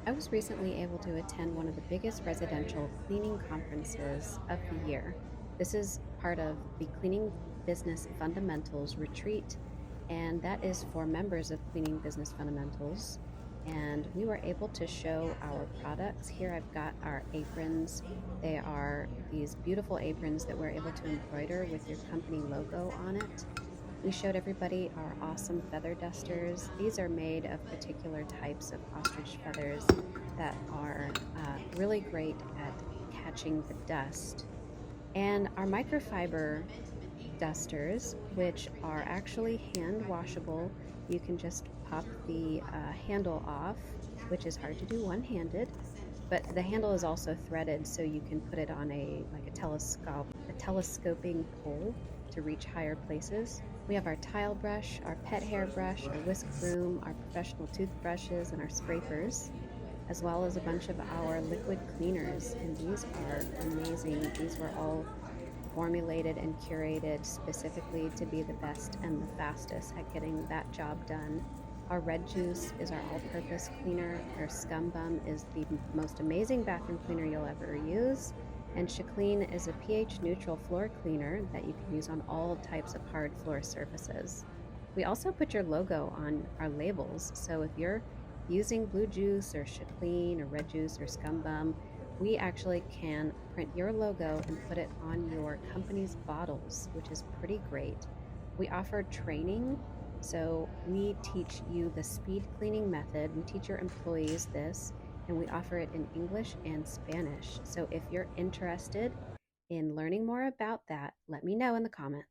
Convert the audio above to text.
I was recently able to attend one of the biggest residential cleaning conferences of the year. This is part of the Cleaning Business Fundamentals Retreat, and that is for members of Cleaning Business Fundamentals. And we were able to show our products. Here I've got our aprons. They are these beautiful aprons that we're able to embroider with your company logo on it. We showed everybody our awesome feather dusters. These are made of particular types of ostrich feathers that are really great at catching the dust. And our microfiber dusters, which are actually hand washable. You can just pop the handle off, which is hard to do one handed, but the handle is also threaded so you can put it on a telescoping pole to reach higher places. We have our tile brush, our pet hair brush, our whisk broom, our professional toothbrushes, and our scrapers, as well as a bunch of our liquid cleaners. And these are amazing. These were all formulated and curated specifically to be the best and the fastest at getting that job done. Our red juice is our all purpose cleaner. Our scum bum is the most amazing bathroom cleaner you'll ever use. And Shaclean is a pH neutral floor cleaner that you can use on all types of hard floor surfaces. We also put your logo on our labels. So if you're using blue juice or Shaclean or red juice or scum bum, we actually can print your logo and put it on your company's bottles, which is pretty great. We offer training. So we teach you the speed cleaning method. We teach your employees this, and we offer it in English and Spanish. So if you're interested in learning more about that, let me know in the comments.